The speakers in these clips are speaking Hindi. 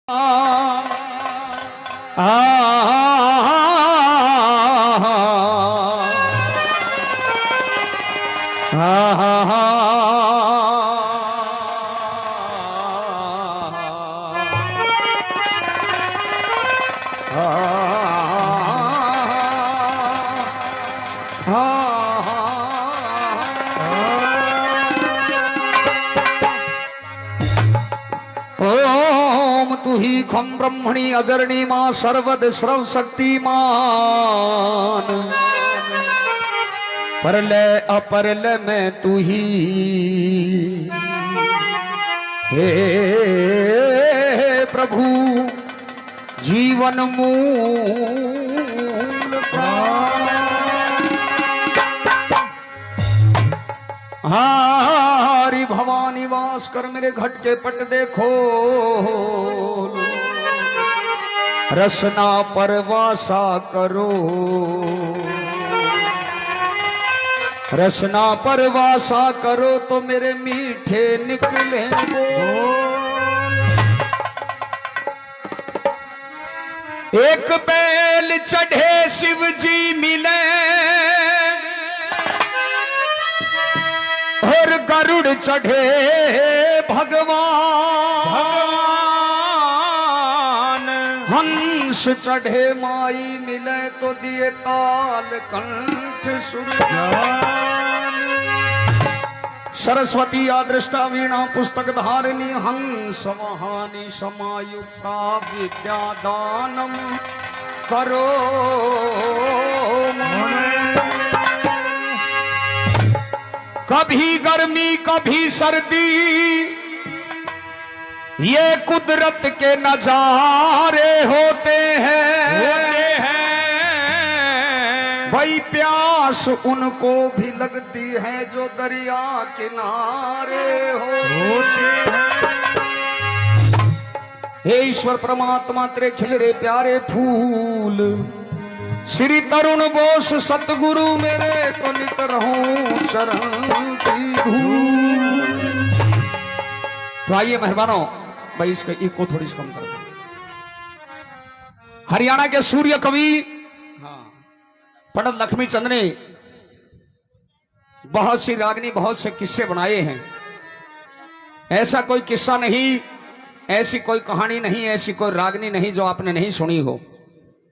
ओम तू ही खम ब्रह्मणि अजरणी मां सर्वद सर्व शक्तिमान। परलय अपरलय में तू ही हे प्रभु जीवन मूल हरि भवानी वास कर मेरे घट के पट देखो रसना परवासा करो रसना परवासा करो तो मेरे मीठे निकले एक बैल चढ़े शिव जी मिले और गरुड़ चढ़े भगवान हंस चढ़े माई मिले तो दिए ताल कंठ सुरजान। सरस्वती आदृष्टा वीणा पुस्तक धारिणी हंस महानी समायुक्ता विद्या दानम करो कभी गर्मी कभी सर्दी ये कुदरत के नजारे होते हैं भाई प्यास उनको भी लगती है जो दरिया किनारे होते हैं। हे ईश्वर परमात्मा तेरे खिल रे प्यारे फूल श्री तरुण बोस सतगुरु मेरे तो नित रहूं शरण की धूल। तो आइए मेहरबानों भाई इसको इको थोड़ी सी कम कर दो। हरियाणा के सूर्य कवि पंडित लक्ष्मी चंद ने बहुत सी रागनी बहुत से किस्से बनाए हैं। ऐसा कोई किस्सा नहीं, ऐसी कोई कहानी नहीं, ऐसी कोई रागनी नहीं जो आपने नहीं सुनी हो।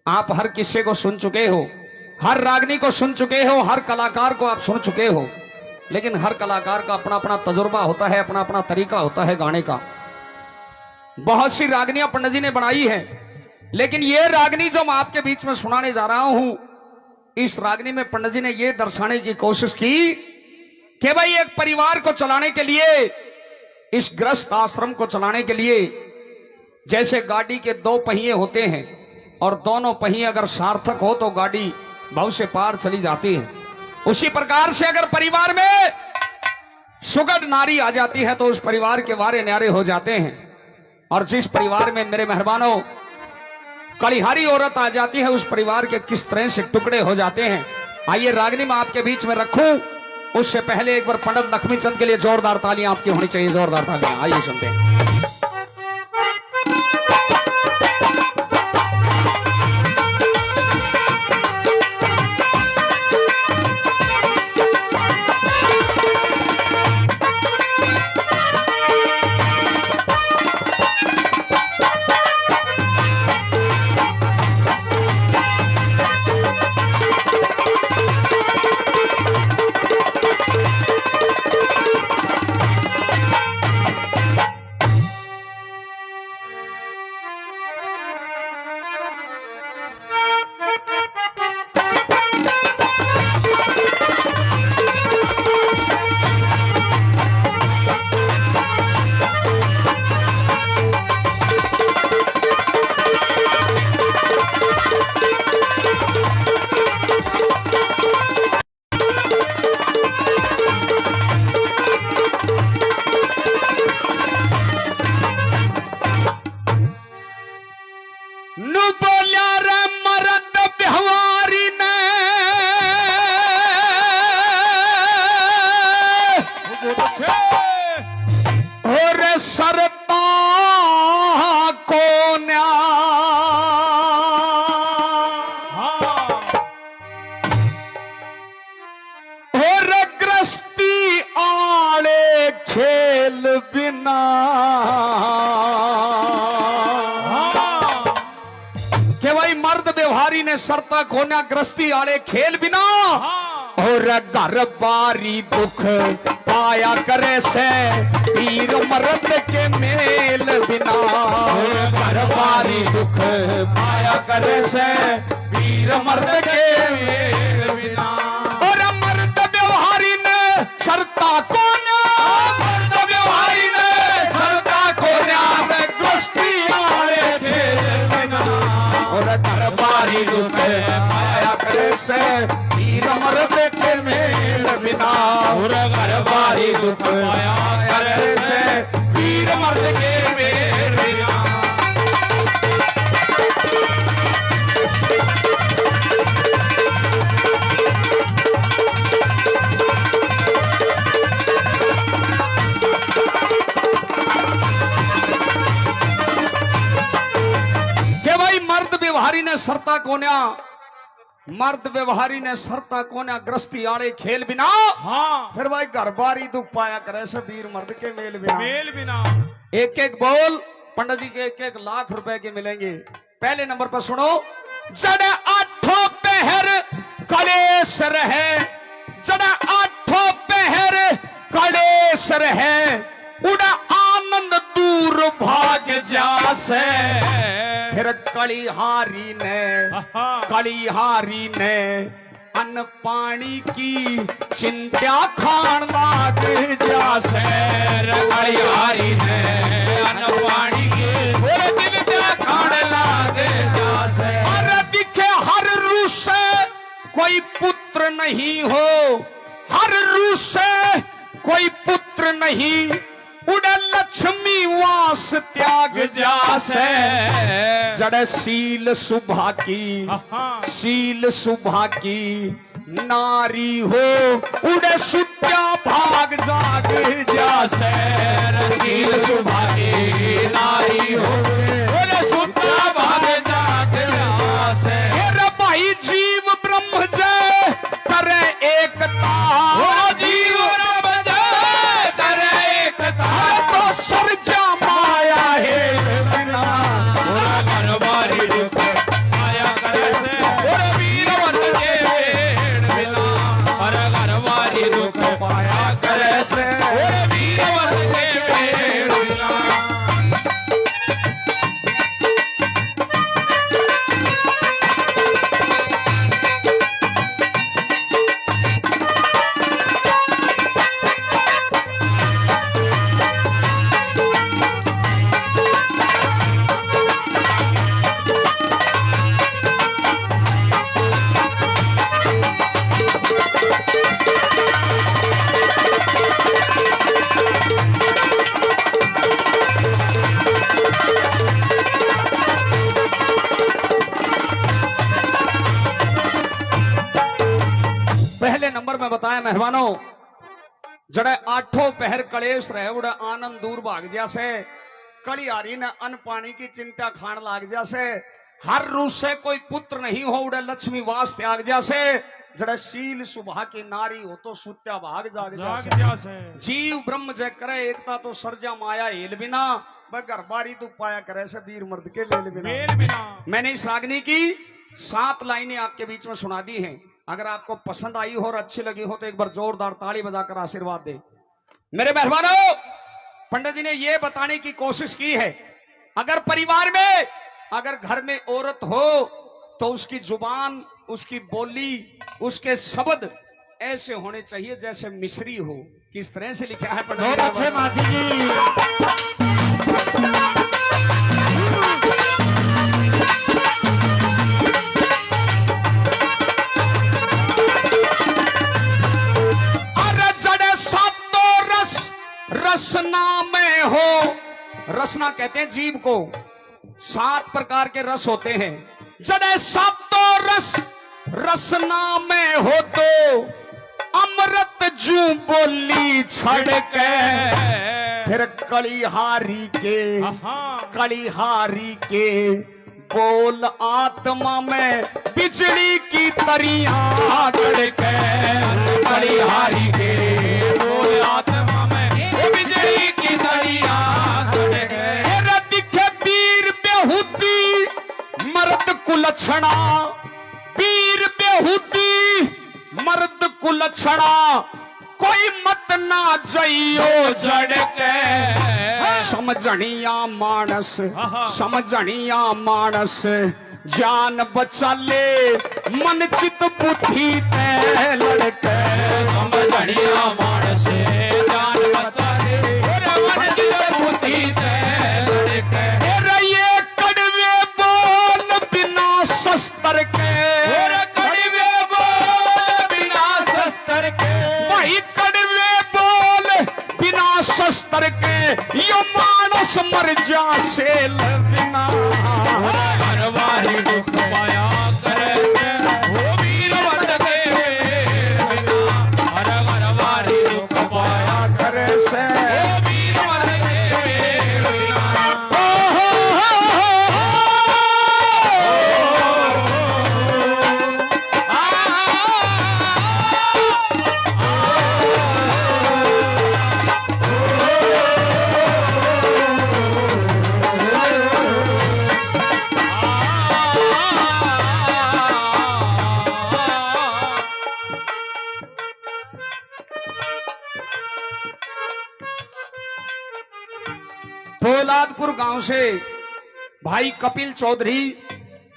आप हर किस्से को सुन चुके हो, हर रागनी को सुन चुके हो, हर कलाकार को आप सुन चुके हो। लेकिन हर कलाकार का अपना अपना तजुर्बा होता है, अपना अपना तरीका होता है गाने का। बहुत सी रागनियां पंडित जी ने बनाई है, लेकिन ये रागनी जो मैं आपके बीच में सुनाने जा रहा हूं, इस रागनी में पंडित जी ने यह दर्शाने की कोशिश की कि भाई एक परिवार को चलाने के लिए, इस गृहस्थ आश्रम को चलाने के लिए, जैसे गाड़ी के दो पहिए होते हैं और दोनों पहिए अगर सार्थक हो तो गाड़ी बहुत से पार चली जाती है, उसी प्रकार से अगर परिवार में सुगढ़ नारी आ जाती है तो उस परिवार के वारे न्यारे हो जाते हैं। और जिस परिवार में मेरे मेहरबानों कलिहारी औरत आ जाती है, उस परिवार के किस तरह से टुकड़े हो जाते हैं। आइए रागनी में आपके बीच में रखूं, उससे पहले एक बार पंडित लक्ष्मी चंद के लिए जोरदार तालियां आपकी होनी चाहिए, जोरदार तालियां। आइए सुनते हैं। और सरता को मर्द व्यवहारी ने सरता कोन्या ग्रस्ती आड़े खेल बिना और घर बारी दुख पाया करे से वीर मर्द के मेल बिना। घर बारी दुख पाया करे से वीर मर्द के मेल बिना। और मर्द व्यवहारी ने सरता कोन्या, मर्द व्यवहारी ने सरता कोन्या ग्रस्ती आड़े खेल बिना। और घर बारी दुख पाया करे से वीर मर्द के मेल बिना। और घर बारी दुख पाया करे से वीर मर्द के मेल बिना। के भाई मर्द व्यवहारी ने सरता कोन्या, मर्द व्यवहारी ने सरता कोन्या ग्रस्ती आड़े खेल बिना। हाँ फिर भाई घर बारी दुख पाया करे से वीर मर्द के मेल बिना। मेल बिना। एक एक बोल पंडित जी के 1-1 लाख रुपए के मिलेंगे। पहले नंबर पर सुनो। जड़ आठों पहर कलेश रहे, जड़ आठों पहर कलेश रहे, उड़ा आनंद दूर भाग जासे। फिर कलिहारी ने अन्न पानी की चिंता खान लाग जासे। कलिहारी ने अन्न पानी की चिंता खान लाग जासे। और दिखे हर रूस से कोई पुत्र नहीं हो, हर रूस से कोई पुत्र नहीं, उड़े लक्ष्मी वास त्याग जासे। जड़ शील सुभा की, शील सुभा की नारी हो, उड़े सुत्या भाग जाग जासे। शील सुभा की नारी हो, उड़े सुत्या भाग जाग जासे। रे भाई जीव ब्रह्म जय करे एकता, जीव ब्रह्म जय करे एकता। तो सर्जा माया है बिना। घर बारी दुख पाया करे से और वीर मर्द के मेल बिना। और घर बारी दुख पाया करे से और वीर मर्द के मेल बिना। पहले नंबर में बताया मेहमानों, जड़े आठों पहर कलेश रहे, उड़े आनंद दूर भाग जासे। कलिहारी ने अन्न पानी की चिंता खान लाग जासे। हर रूस से कोई पुत्र नहीं हो, उड़े लक्ष्मी वास त्याग जासे। जड़े शील सुभा की नारी हो तो सुत्या भाग जाग जासे। जीव ब्रह्म जय करे एकता तो सर्जा माया हेल बिना। घर बारी दुख पाया करे से वीर मर्द के मेल बिना। मेल बिना। मैंने इस रागनी की 7 लाइनें आपके बीच में सुना दी हैं। अगर आपको पसंद आई हो और अच्छी लगी हो तो एक बार जोरदार ताली बजाकर आशीर्वाद दे। मेरे मेहमानों, पंडित जी ने यह बताने की कोशिश की है, अगर परिवार में, अगर घर में औरत हो तो उसकी जुबान, उसकी बोली, उसके शब्द ऐसे होने चाहिए जैसे मिश्री हो। किस तरह से लिखा है पंडित जी? बहुत अच्छे मासी जी। रसना में हो, रसना कहते हैं जीव को। 7 प्रकार के रस होते हैं। जड़े सातों रस रसना में हो तो अमृत जू बोली छड़ के। फिर कलिहारी के बोल आत्मा में बिजली की तरियां गड़के। कलिहारी के बोल आत्मा में बिजली की तरियां गड़के। दिखे वीर बेहुती मर्द कुल कुलक्षणा वीर बेहूदी मर्द कुलक्षणा कोई मत ना जइयो जड़ के समझनिया मानस समझनिया मानस जान बचा ले मन चित बुद्धि ते लड़के समझनिया मानस जान बचा ले मन चित बुद्धि से लड़के ये कड़वे बोल बिना शस्त्र के कड़वे बोल बिना शस्त्र के वही कड़वे बोल बिना शस्त्र के यो मानस मर जा सेल बिना हरवारी दुख पाया करे से हो वीर मर गए बिना हरवारी दुख पाया करे से हो वीर मर गए बिना फौलादपुर गांव से भाई कपिल चौधरी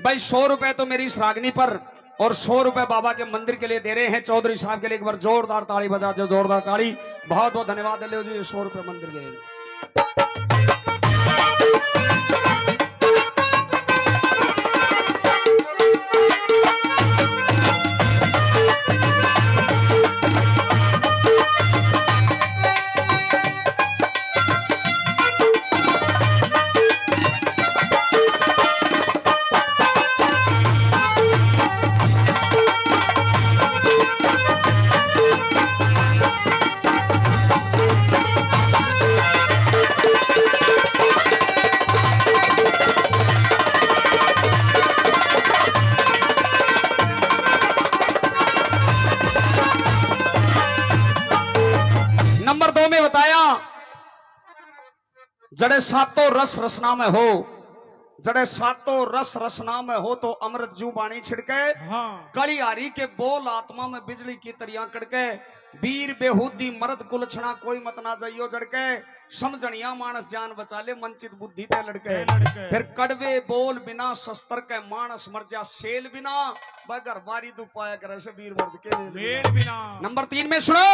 भाई 100 रुपए तो मेरी श्रागनी पर और 100 रुपए बाबा के मंदिर के लिए दे रहे हैं। चौधरी साहब के लिए एक बार जोरदार ताली बजा दो, जोरदार ताली। बहुत बहुत धन्यवाद ले जी, 100 रुपए मंदिर के लिए। नंबर 2 में बताया जड़े सातों रस रसना में हो, जड़े सातों रस रसना में हो तो अमृत जू बाणी छिड़के कड़ी आरी के बोल आत्मा में बिजली की तरिया कड़के वीर बेहूदी मर्द कुलछना कोई मत ना जाइयो जड़के समझनिया मानस जान बचा ले मनचित बुद्धि ते लड़के फिर कड़वे बोल बिना शस्त्र के मानस मर जा सेल बिना बगर बारी दु पाया करे से वीर मर्द के वेल बिना। नंबर 3 में सुनो,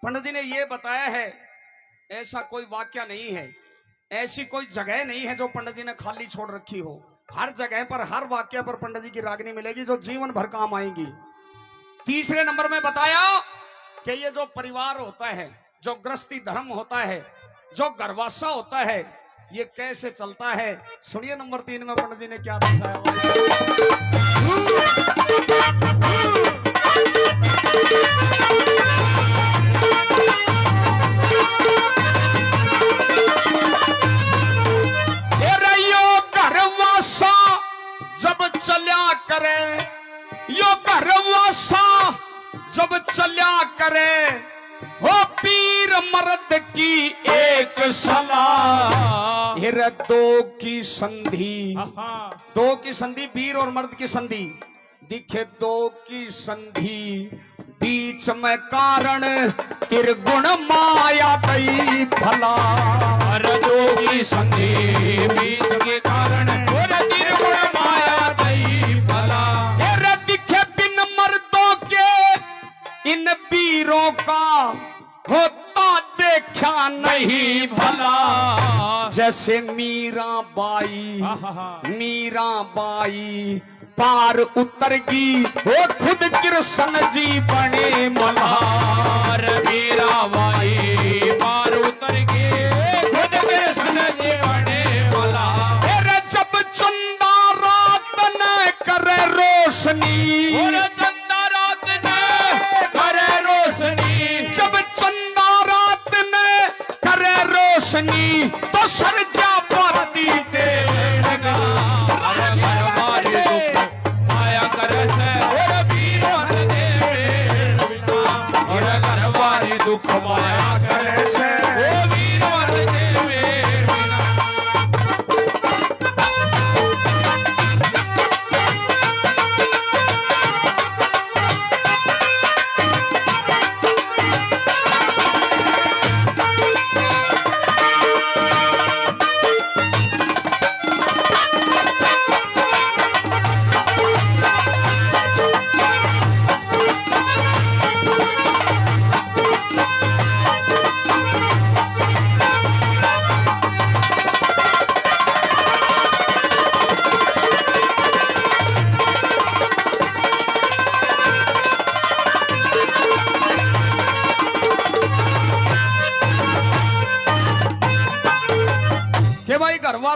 पंडित जी ने ये बताया है ऐसा कोई वाक्य नहीं है, ऐसी कोई जगह नहीं है जो पंडित जी ने खाली छोड़ रखी हो। हर जगह पर हर वाक्य पर पंडित जी की रागनी मिलेगी जो जीवन भर काम आएगी। तीसरे नंबर में बताया कि ये जो परिवार होता है, जो गृहस्थी धर्म होता है, जो गर्वासा होता है, ये कैसे चलता है। सुनिए नंबर 3 में पंडित जी ने क्या दर्शाया। जब चल्या करे यो घरवासा जब चल्या करे हो पीर मर्द की एक सलाह हिर दो की संधि वीर और मर्द की संधि दिखे दो की संधि बीच में कारण त्रिगुण माया गई भला हर दो की संधि बीच के कारण त्रिगुण माया गई भला दिखे बिन मर्दों के इन वीरों का होता देखा नहीं भला जैसे मीराबाई पार उतरगी वो खुद कृष्ण जी बने मल्हार। मीराबाई पार उतरगी खुद कृष्ण जी बने मल्हार। जब चंदा रात ने करे रोशनी चंदा रात ने करे रोशनी जब चंदा रात ने करे रोशनी तो सरजा पाती ते लगा दुख माया करे से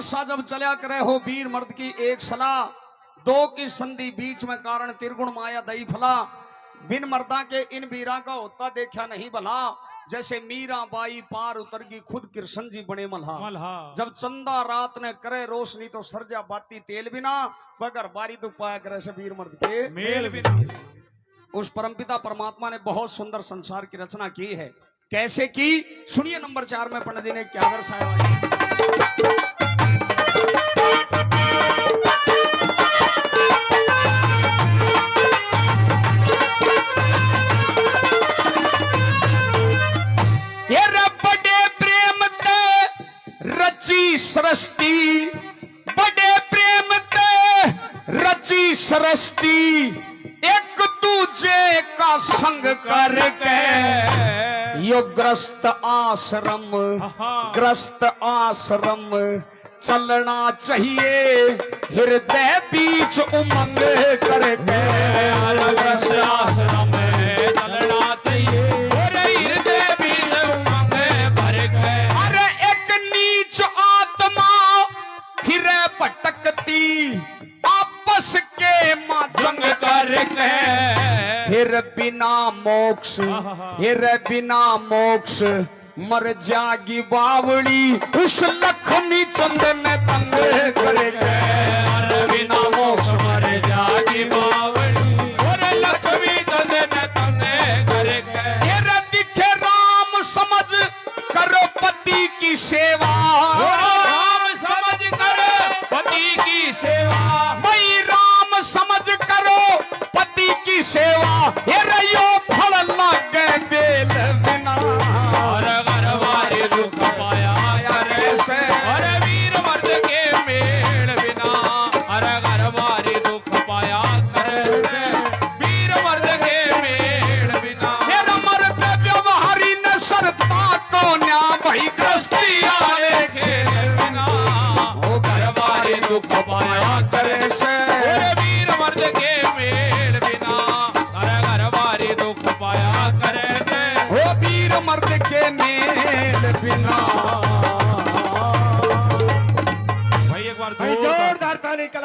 बादशाह जब चला करे हो वीर मर्द की एक सलाह, दो की संधि बीच में कारण त्रिगुण माया दई फला, बिन मर्दा के इन वीरा का होता देखा नहीं भला, जैसे मीरा बाई पार उतर गई खुद कृष्ण जी बने मल्हा। मल्हा जब चंदा रात ने करे रोशनी तो सरजा बाती तेल बिना, बगर बारी तो पाया करे से वीर मर्द के मेल बिना। उस परमपिता परमात्मा ने बहुत सुंदर संसार की रचना की है। कैसे की, सुनिए नंबर 4 में पंडित जी ने क्या दर्शाया है। ये बड़े प्रेम ते रची सृष्टि, बड़े प्रेम ते रची सृष्टि, एक दूजे का संग करके यो ग्रस्त आश्रम, ग्रस्त आश्रम चलना चाहिए, हृदय बीच उमंग करके ग्रस्त आश्रम चलना चाहिए, हृदय बीच उमंग भरके। अरे एक नीच आत्मा फिरे भटकती, आपस के माजंग करके फिर बिना मोक्ष, फिर बिना मोक्ष मर जागी बावड़ी, उस लक्ष्मी चंद ने तंग करके बिना मोक्ष मर जागी बावड़ी, और लक्ष्मी चंद ने तंग करके। ये दिखे राम समझ करो पति की सेवा, राम समझ करो पति की सेवा, भाई राम समझ करो पति की सेवा, ये रयो फल लागे बेल बिना, और घरवारी दुख पाया करे से, और वीर मर्द के मेल बिना, और घरवारी दुख पाया करे से, वीर मर्द के मेल बिना। ये मर्द व्यवहारी न सरता को न्या भाई गृहस्थी आए खेल बिना, ओ घरवारी दुख पाया करे से,